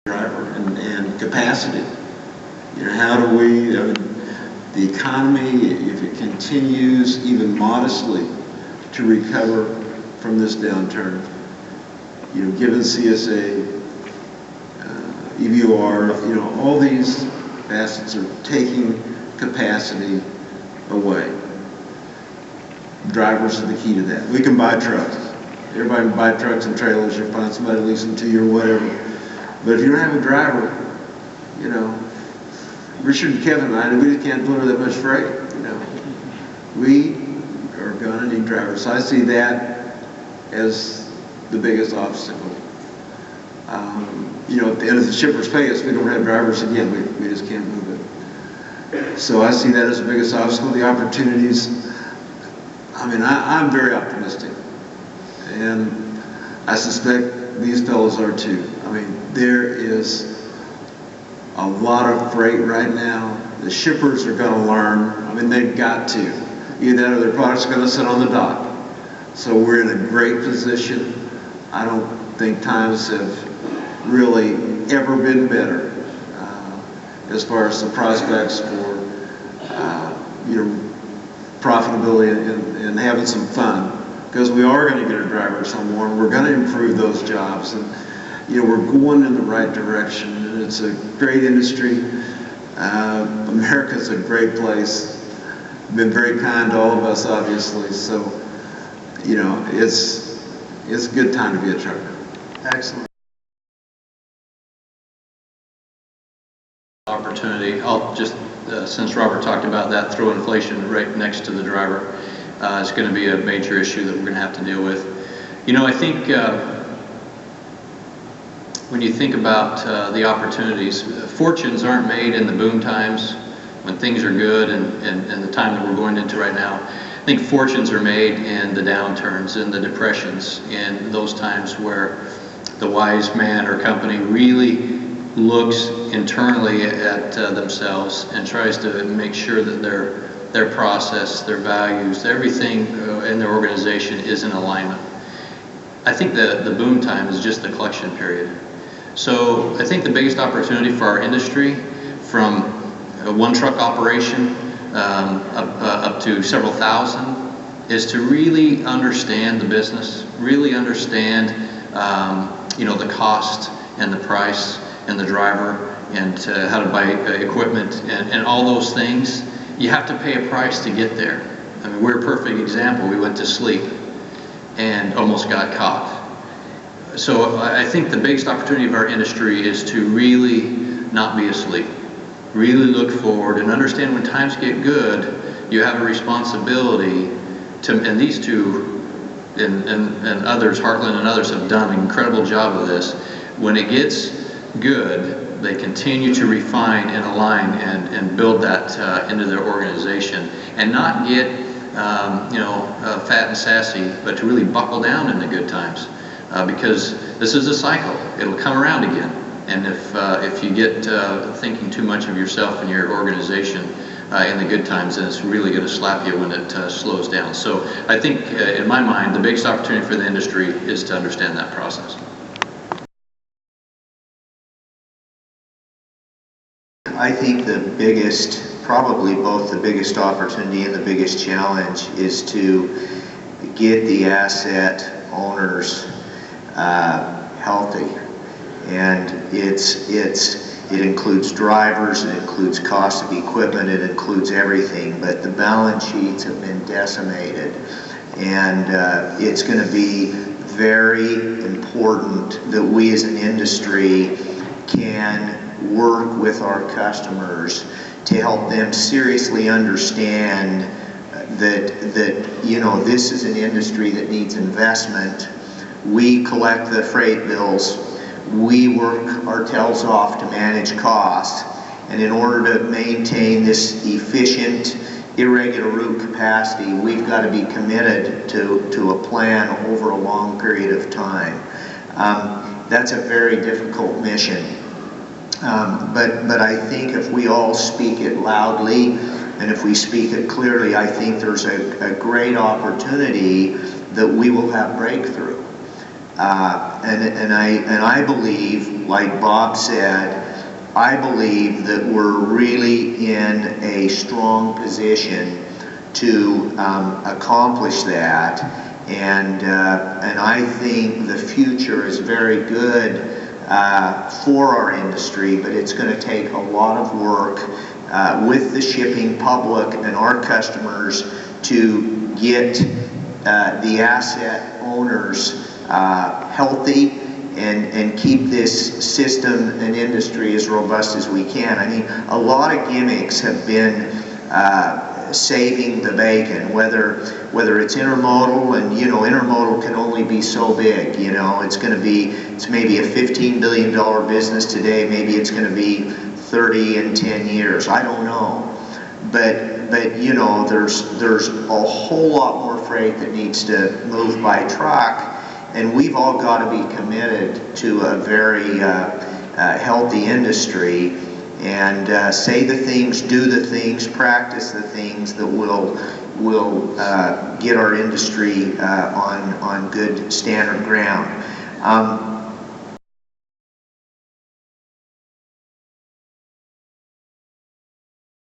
driver and capacity. You know, how do we, the economy, if it continues even modestly to recover from this downturn, you know, given CSA, EVOR, you know, all these facets are taking capacity away. Drivers are the key to that. We can buy trucks. Everybody can buy trucks and trailers. You find somebody to lease them to you or whatever. But if you don't have a driver, you know, Richard and Kevin and I, we just can't deliver that much freight. You know, we are going to need drivers. So I see that as the biggest obstacle. You know, at the end of the shippers pay us, we don't have drivers again. We just can't move it. So I see that as the biggest obstacle. The opportunities, I mean, I'm very optimistic. And I suspect these fellows are too. I mean, there is a lot of freight right now. The shippers are going to learn. I mean, they've got to. Either that or their products are going to sit on the dock. So we're in a great position. I don't think times have really ever been better as far as the prospects for you know, profitability and having some fun, because we are going to get our drivers home more and we're going to improve those jobs, and you know, we're going in the right direction, and it's a great industry. America's a great place. Been very kind to all of us, obviously, so you know, it's a good time to be a trucker. Excellent. Opportunity. I'll just, since Robert talked about that, throw inflation right next to the driver. It's going to be a major issue that we're going to have to deal with. You know, I think when you think about the opportunities, fortunes aren't made in the boom times when things are good and the time that we're going into right now. I think fortunes are made in the downturns, in the depressions, in those times where the wise man or company really looks internally at themselves and tries to make sure that their process, their values, everything in their organization is in alignment. I think the boom time is just the collection period. So I think the biggest opportunity for our industry, from a one truck operation up to several thousand, is to really understand the business, really understand you know, the cost and the price and the driver and how to buy equipment and all those things. You have to pay a price to get there. I mean, we're a perfect example. We went to sleep and almost got caught. So I think the biggest opportunity of our industry is to really not be asleep. Really look forward and understand when times get good, you have a responsibility to, and these two and others, Heartland and others, have done an incredible job of this. When it gets good, they continue to refine and align and build that into their organization, and not get you know, fat and sassy, but to really buckle down in the good times, because this is a cycle. It'll come around again, and if you get thinking too much of yourself and your organization in the good times, then it's really going to slap you when it slows down. So I think in my mind, the biggest opportunity for the industry is to understand that process. I think the biggest, probably both the biggest opportunity and the biggest challenge, is to get the asset owners healthy. And it includes drivers, it includes cost of equipment, it includes everything, but the balance sheets have been decimated. And it's going to be very important that we as an industry can work with our customers to help them seriously understand that you know, this is an industry that needs investment. We collect the freight bills, we work our tails off to manage costs, and in order to maintain this efficient, irregular route capacity, we've got to be committed to a plan over a long period of time. That's a very difficult mission. But I think if we all speak it loudly and if we speak it clearly, I think there's a great opportunity that we will have breakthrough. And I believe, like Bob said, I believe that we're really in a strong position to accomplish that, and I think the future is very good for our industry, but it's going to take a lot of work with the shipping public and our customers to get the asset owners healthy and keep this system and industry as robust as we can. I mean, a lot of gimmicks have been saving the bacon, whether it's intermodal, and you know, intermodal can only be so big. You know, it's maybe a $15 billion business today, maybe it's going to be 30 in 10 years. I don't know, but you know, there's a whole lot more freight that needs to move by truck. And we've all got to be committed to a very healthy industry, and say the things, do the things, practice the things that will get our industry on good standard ground.